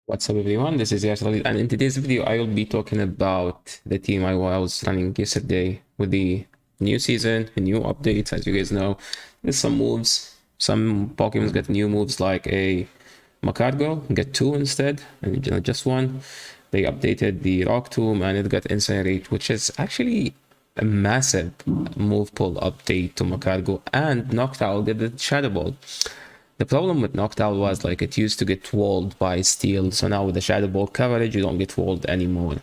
What's up everyone, this is Yasir, and in today's video I will be talking about the team I was running yesterday with the new season, the new updates. As you guys know, there's some moves, some Pokemon get new moves like a Magcargo, get two instead, and just one. They updated the Rock Tomb and it got Incinerate, which is actually a massive move pull update to Magcargo, and Noctowl did the Shadow Ball. The problem with Noctowl was like it used to get walled by steel, so now with the Shadow Ball coverage, you don't get walled anymore.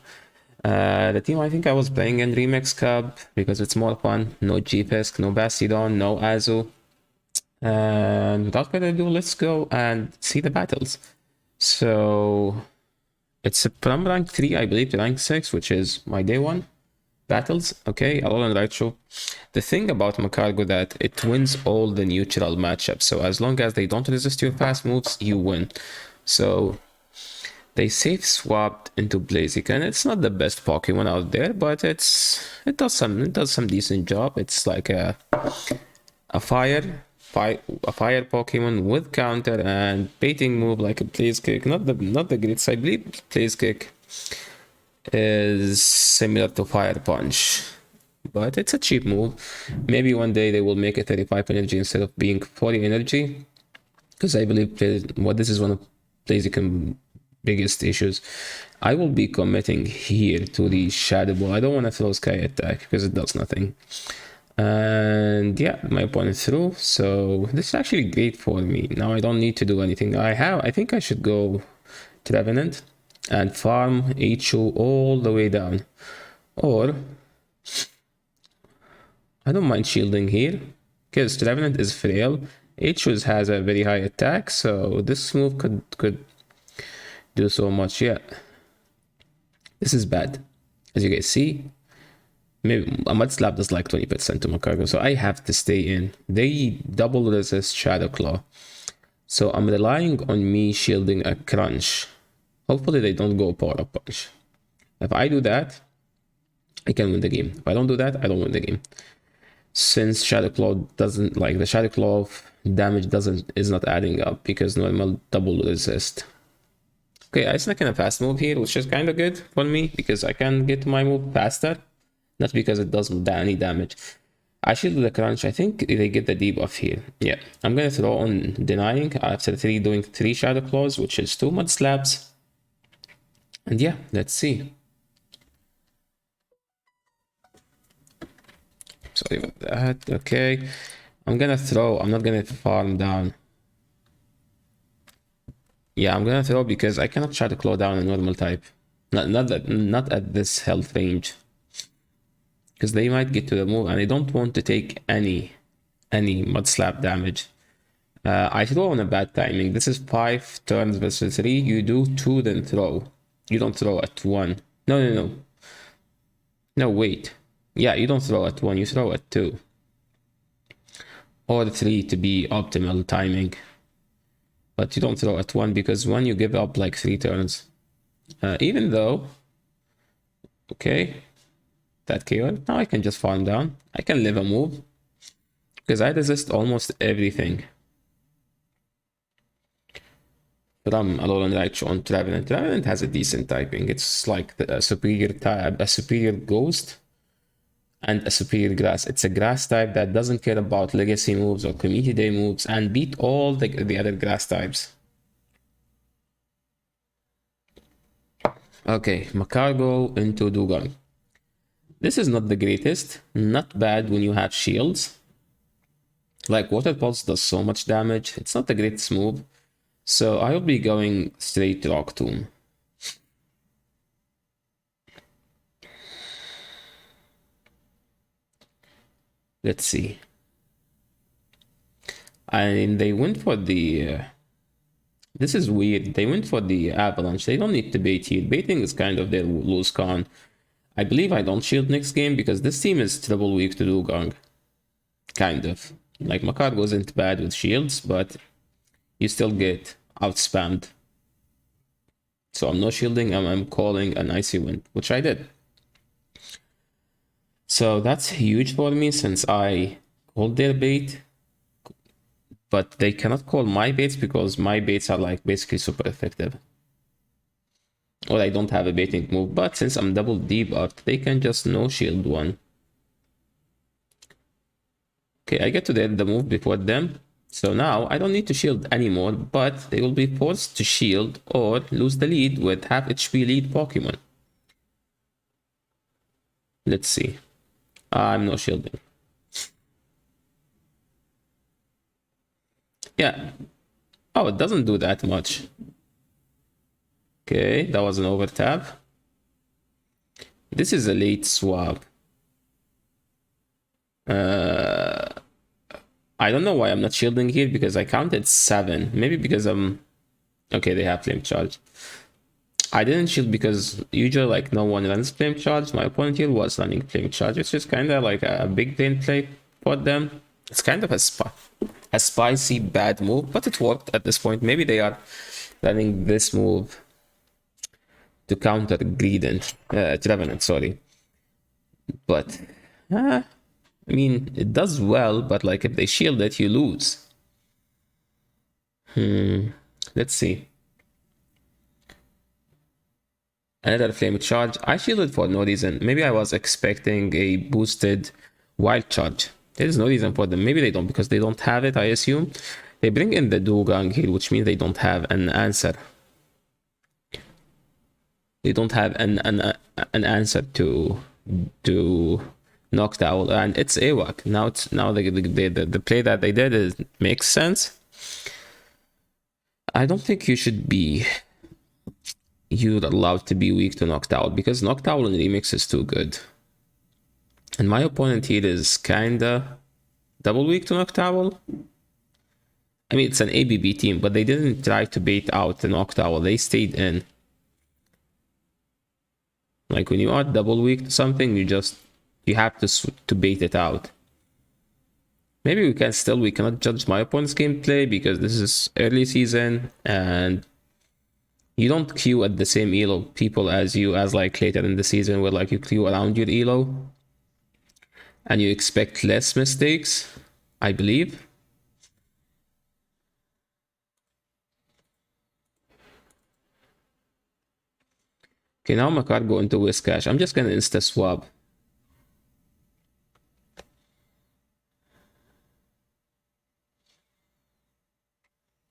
The team I think I was playing in Remix Cup because it's more fun. No G-Fisk, no Bastidon, no Azu. And without further ado, let's go and see the battles. So it's from rank 3, I believe, to rank 6, which is my day 1 battles. Okay, Alolan Raichu. The thing about Magcargo that it wins all the neutral matchups, so as long as they don't resist your fast moves, you win. So they safe swapped into Blaziken. It's not the best Pokemon out there, but it does some decent job. It's like a fire Pokemon with counter and baiting move like a Blaze Kick. Not the greatest. I believe Blaze Kick is similar to Fire Punch, but it's a cheap move. Maybe one day they will make it 35 energy instead of being 40 energy, because I believe this is one of Blaziken's biggest issues. I will be committing here to the Shadow Ball. I don't want to throw Sky Attack because it does nothing. And yeah, my opponent threw, so this is actually great for me. Now I don't need to do anything. I think I should go Trevenant and farm Achu all the way down, or I don't mind shielding here because Trevenant is frail. Achu has a very high attack, so this move could do so much. Yeah, this is bad. As you guys see, maybe a Mud Slap does like 20% to Magcargo, so I have to stay in. They double resist Shadow Claw, so I'm relying on me shielding a Crunch. Hopefully they don't go Power Up Punch. If I do that, I can win the game. If I don't do that, I don't win the game. Since Shadow Claw doesn't, like, the Shadow Claw damage is not adding up because normal double resist. Okay, I snuck in a fast move here, which is kind of good for me because I can get my move faster, not because it doesn't do any damage. I shielded the Crunch. I think they get the debuff here. Yeah, I'm gonna throw on Denying after doing 3 Shadow Claws, which is 2 Mud Slaps. And yeah, let's see. Sorry about that. Okay, I'm gonna throw. I'm not gonna farm down. Yeah, I'm gonna throw because I cannot try to claw down a normal type. Not at this health range, because they might get to the move, and I don't want to take any Mud Slap damage. I throw on a bad timing. This is 5 turns versus 3. You do 2, then throw. You don't throw at 1. No, wait. Yeah, you don't throw at 1, you throw at 2. Or 3 to be optimal timing. But you don't throw at 1 because 1 you give up like 3 turns. Even though... Okay. That KO. Now I can just farm down. I can live a move. Because I resist almost everything. From Alolan Raichu on Trevenant. Trevenant has a decent typing. It's like a superior type, a superior ghost, and a superior grass. It's a grass type that doesn't care about legacy moves or community day moves and beat all the other grass types. Okay, Magcargo into Dewgong. This is not the greatest. Not bad when you have shields. Like Water Pulse does so much damage. It's not the greatest move. So I will be going straight to Rock Tomb. Let's see. And they went for the... this is weird. They went for the Avalanche. They don't need to bait here. Baiting is kind of their loose con. I believe I don't shield next game because this team is triple weak to Dewgong. Kind of. Like Magcargo isn't bad with shields, but... you still get outspammed. So I'm not shielding, I'm calling an Icy Wind, which I did. So that's huge for me since I called their bait. But they cannot call my baits because my baits are like basically super effective. Or I don't have a baiting move, but since I'm double debuffed, they can just no shield one. Okay, I get to the move before them. So now I don't need to shield anymore, but they will be forced to shield or lose the lead with half HP lead Pokemon. Let's see. I'm no shielding. Yeah. Oh, it doesn't do that much. Okay, that was an over tap. This is a late swap. I don't know why I'm not shielding here because I counted 7. Maybe because I'm... Okay, they have flame charge. I didn't shield because usually like no one runs flame charge. My opponent here was running flame charge. It's just kind of like a big brain play for them. It's kind of a spicy bad move, but it worked at this point. Maybe they are running this move to counter Trevenant, sorry. But I mean, it does well, but like if they shield it, you lose. Let's see. Another flame charge. I shielded for no reason. Maybe I was expecting a boosted wild charge. There's no reason for them. Maybe they don't because they don't have it, I assume. They bring in the Dewgong here, which means they don't have an answer. They don't have an answer to Noctowl, and it's AWAC. Now the play that they did makes sense. I don't think you're allowed to be weak to Noctowl because Noctowl in REMIX is too good. And my opponent here is kinda double weak to Noctowl. I mean, it's an ABB team, but they didn't try to bait out the Noctowl. They stayed in. Like when you are double weak to something, you have to bait it out. Maybe we cannot judge my opponent's gameplay because this is early season and you don't queue at the same elo people as like later in the season where like you queue around your elo and you expect less mistakes, I believe. Okay, now Magcargo into Whiscash. I'm just gonna insta swap.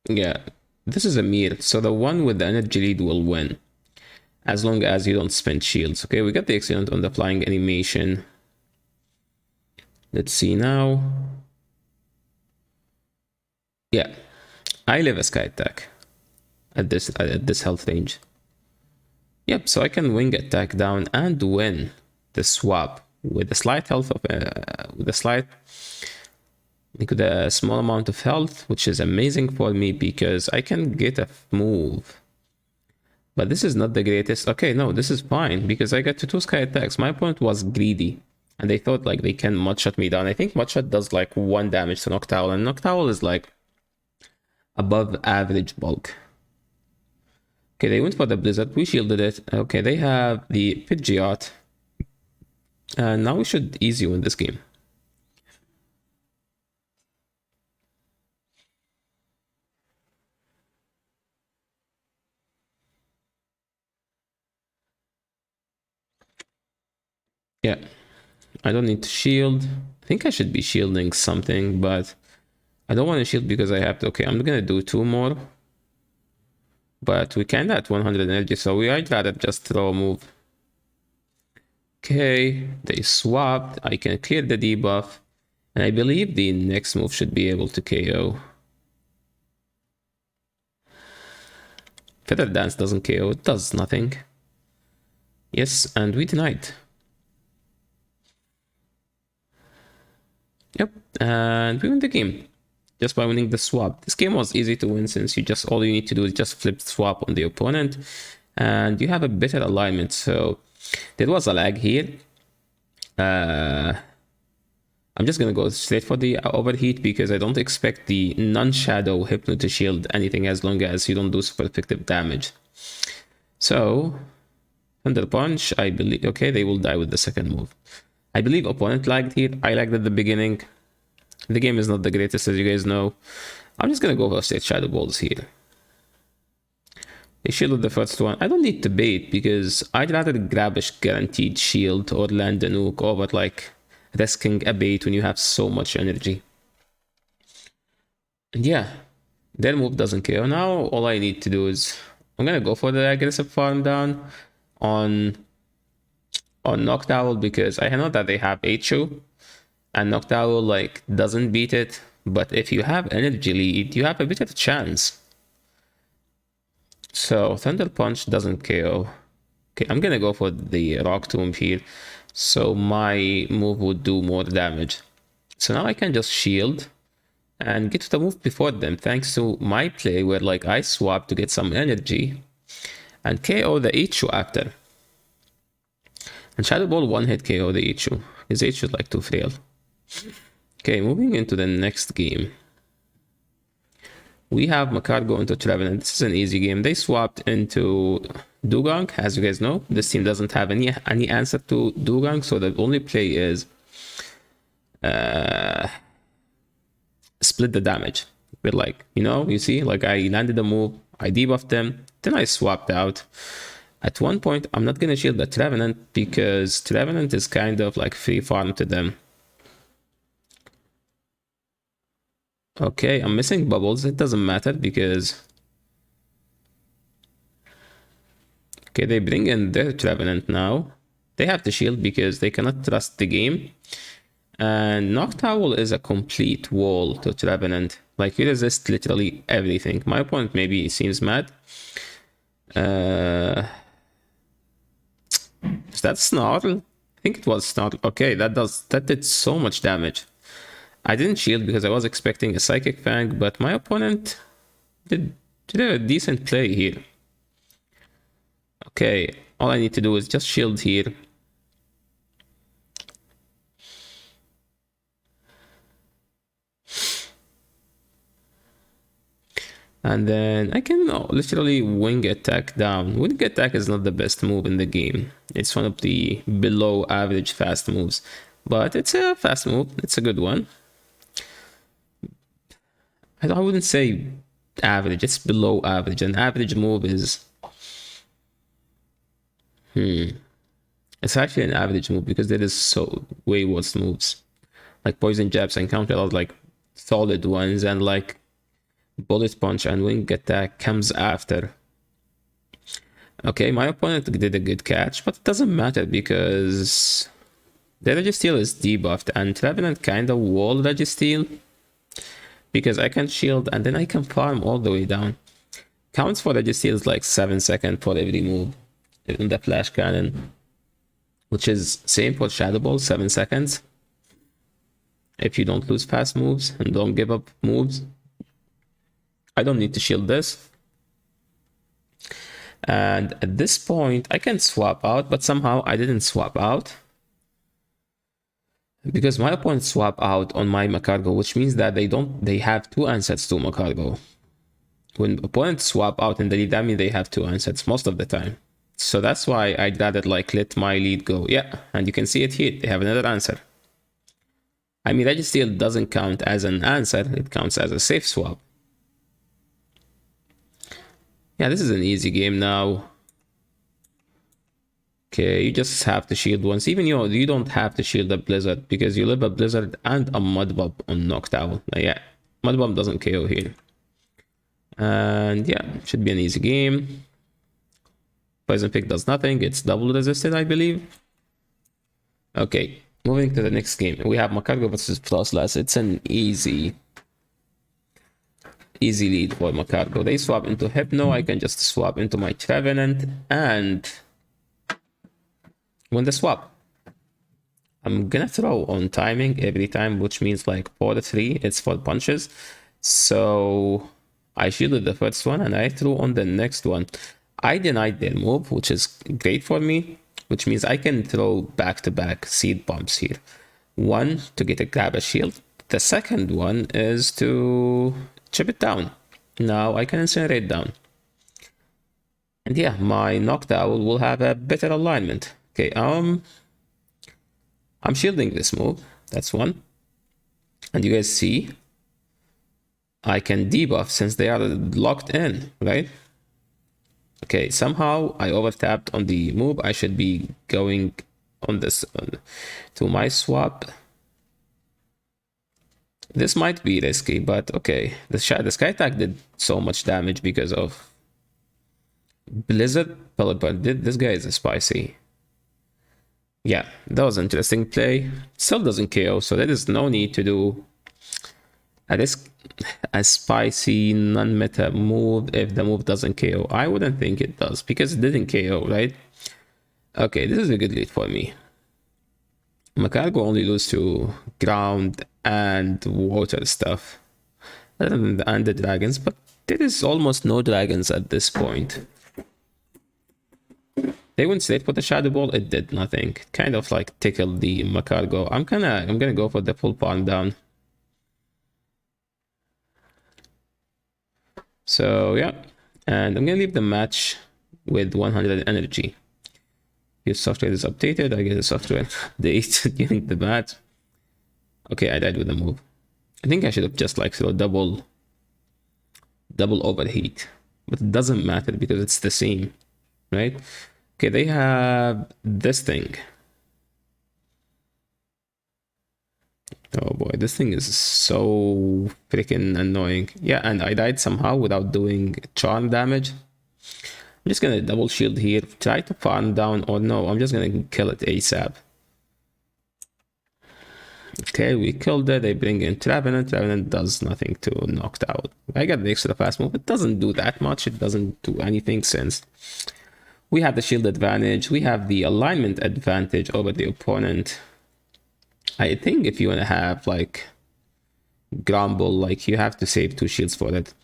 Yeah, this is a mirror, so the one with the energy lead will win. As long as you don't spend shields. Okay, we got the excellent on the flying animation. Let's see now. Yeah, I live a sky attack at this health range. Yep, so I can wing attack down and win the swap with a slight health of with a small amount of health, which is amazing for me because I can get a move. But this is not the greatest. Okay, no, this is fine because I got to 2 sky attacks. My opponent was greedy and they thought like they can mudshot me down. I think mudshot does like 1 damage to Noctowl, and Noctowl is like above average bulk. Okay, they went for the Blizzard. We shielded it. Okay, they have the Pidgeot. And now we should easy win this game. Yeah, I don't need to shield. I think I should be shielding something, but I don't want to shield because I have to. Okay, I'm gonna do 2 more. But we can at 100 energy, so I'd rather just throw a move. Okay, they swapped. I can clear the debuff. And I believe the next move should be able to KO. Feather Dance doesn't KO, it does nothing. Yes, and we denied. Yep, and we win the game. Just by winning the swap. This game was easy to win since all you need to do is just flip swap on the opponent and you have a better alignment. So there was a lag here. I'm just gonna go straight for the overheat because I don't expect the non-shadow Hypno to shield anything as long as you don't do super effective damage. So Thunder Punch, I believe. Okay, they will die with the second move. I believe opponent lagged here. I lagged at the beginning. The game is not the greatest, as you guys know. I'm just gonna go for straight Shadow Balls here. They shielded the first one. I don't need to bait because I'd rather grab a guaranteed shield or land a nuke over like risking a bait when you have so much energy. And yeah, their move doesn't care. Now all I need to do is I'm gonna go for the aggressive farm down on Noctowl because I know that they have Achu and Noctowl like doesn't beat it, but if you have energy lead, you have a better chance. So Thunder Punch doesn't KO. Okay, I'm gonna go for the Rock Tomb here, so my move would do more damage. So now I can just shield and get to the move before them, thanks to my play where like I swap to get some energy and KO the Achu after. And Shadow Ball one-hit KO the Achu. His Achu is like too frail. Okay, moving into the next game. We have Magcargo into Trevenant. This is an easy game. They swapped into Dewgong, as you guys know. This team doesn't have any answer to Dewgong, so the only play is split the damage. But like, you know, you see, like I landed a move, I debuffed them, then I swapped out. At one point, I'm not gonna shield the Trevenant because Trevenant is kind of like free farm to them. Okay, I'm missing bubbles. It doesn't matter because... Okay, they bring in their Trevenant now. They have to shield because they cannot trust the game. And Noctowl is a complete wall to Trevenant. Like, you resist literally everything. My opponent maybe seems mad. Is that Snarl? I think it was Snarl. Okay, that did so much damage. I didn't shield because I was expecting a Psychic Fang, but my opponent did a decent play here. Okay, all I need to do is just shield here. And then I can literally wing attack down. Wing attack is not the best move in the game. It's one of the below average fast moves. But it's a fast move. It's a good one. I wouldn't say average. It's below average. An average move is... It's actually an average move because there is so way worse moves. Like Poison Jabs and Counter are like solid ones, and like Bullet Punch and Wing Attack comes after. Okay, my opponent did a good catch, but it doesn't matter because the Registeel is debuffed and Trevenant kind of wall Registeel because I can shield and then I can farm all the way down. Counts for Registeel is like 7 seconds for every move in the Flash Cannon, which is same for Shadow Ball, 7 seconds. If you don't lose fast moves and don't give up moves. I don't need to shield this. And at this point, I can swap out, but somehow I didn't swap out. Because my opponent swap out on my Magcargo, which means that they have 2 answers to Magcargo. When opponents swap out in the lead, that means they have 2 answers most of the time. So that's why I'd rather like let my lead go. Yeah, and you can see it here. They have another answer. I mean, Registeel doesn't count as an answer. It counts as a safe swap. Yeah, this is an easy game now. Okay, you just have to shield once. Even you don't have to shield a Blizzard because you live a Blizzard and a Mud Bomb on Noctowl. Yeah, Mud Bomb doesn't KO here. And yeah, should be an easy game. Poison Pick does nothing. It's double resisted, I believe. Okay, moving to the next game. We have Magcargo versus Froslass. It's an easy lead for Magcargo. They swap into Hypno. I can just swap into my Trevenant and win the swap. I'm gonna throw on timing every time, which means like 4 to 3. It's for punches. So I shielded the first one and I threw on the next one. I denied their move, which is great for me, which means I can throw back-to-back seed bombs here. One to grab a shield. The second one is to chip it down. Now I can incinerate down. And yeah, my Noctowl will have a better alignment. Okay, I'm shielding this move. That's one. And you guys see, I can debuff since they are locked in, right? Okay, somehow I overtapped on the move. I should be going on this to my swap. This might be risky, but okay. The sky attack did so much damage because of Blizzard. But this guy is spicy. Yeah, that was an interesting play. Still doesn't KO, so there is no need to do a spicy non-meta move if the move doesn't KO. I wouldn't think it does because it didn't KO, right? Okay, this is a good lead for me. Magcargo only lose to ground and water stuff, other than the dragons, but there is almost no dragons at this point. They went straight for the Shadow Ball, it did nothing. Kind of like tickled the Magcargo. I'm gonna go for the full palm down. So yeah, and I'm gonna leave the match with 100 energy. Your software is updated. I get a software update during the match. Okay, I died with the move. I think I should have just like throw double overheat, but it doesn't matter because it's the same, right? Okay, they have this thing. Oh boy, this thing is so freaking annoying. Yeah, and I died somehow without doing charm damage. I'm just gonna double shield here, try to farm down, or no, I'm just gonna kill it ASAP. Okay, we killed it. They bring in Trevenant. Trevenant does nothing to Noctowl. I got the extra fast move. It doesn't do that much. It doesn't do anything since we have the shield advantage. We have the alignment advantage over the opponent. I think if you want to have like Grumble, like you have to save 2 shields for it.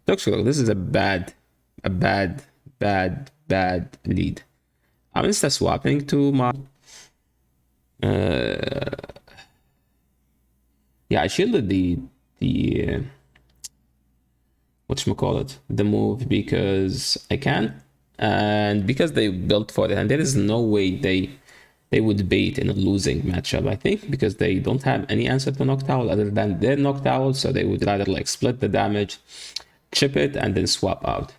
Toxic, this is a bad lead. I'm insta swapping to my yeah, I shielded the whatchamacallit, the move because I can, and because they built for it, and there is no way they would bait in a losing matchup, I think, because they don't have any answer to Noctowl other than their Noctowl, so they would rather like split the damage, chip it, and then swap out.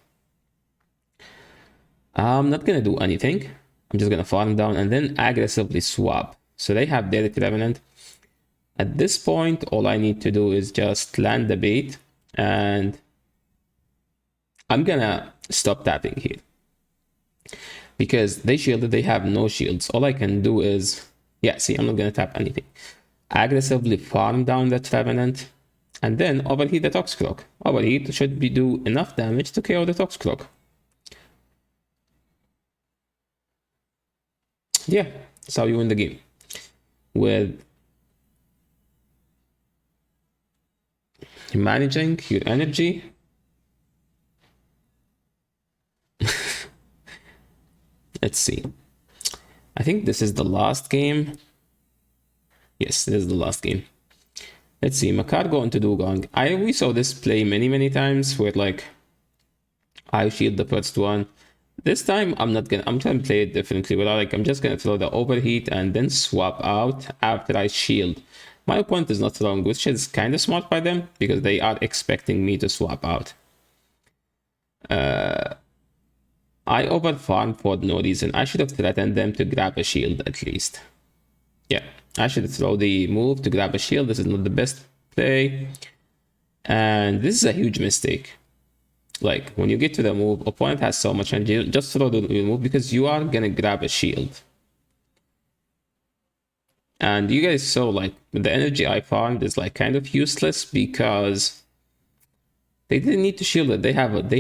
I'm not gonna do anything. I'm just gonna farm down and then aggressively swap. So they have their Revenant. At this point, all I need to do is just land the bait, and I'm gonna stop tapping here. Because they shielded, they have no shields. All I can do is, yeah, see, I'm not gonna tap anything. Aggressively farm down that Revenant, and then overheat the Toxicroak. Overheat should do enough damage to KO the Toxicroak. Yeah, that's how you win the game. With managing your energy. Let's see. I think this is the last game. Yes, this is the last game. Let's see. Magcargo into Dewgong. We saw this play many times where like I shield the first one. This time I'm trying to play it differently, where I'm just gonna throw the overheat and then swap out after I shield. My opponent is not throwing, which is kind of smart by them because they are expecting me to swap out. I overfarmed for no reason. I should have threatened them to grab a shield at least. Yeah, I should throw the move to grab a shield. This is not the best play. And this is a huge mistake. Like, when you get to the move, opponent has so much energy, just throw the move because you are gonna grab a shield. And you guys saw, like, the energy I farmed is, like, kind of useless because they didn't need to shield it. They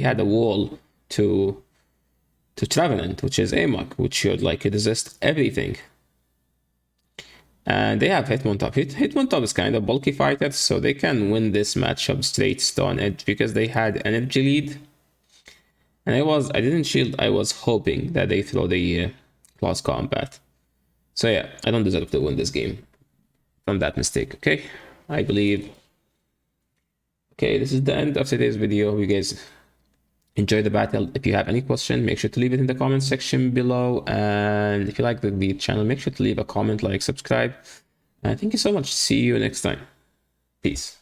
had a wall to Trevenant, which is Amok, which should, like, resist everything. And they have Hitmontop. Hitmontop is kind of bulky fighter, so they can win this matchup straight Stone Edge because they had energy lead. And I didn't shield, I was hoping that they throw the close combat. So yeah, I don't deserve to win this game from that mistake, okay? I believe. Okay, this is the end of today's video. You guys enjoy the battle. If you have any question, make sure to leave it in the comment section below. And if you like the channel, make sure to leave a comment, like, subscribe. And thank you so much. See you next time. Peace.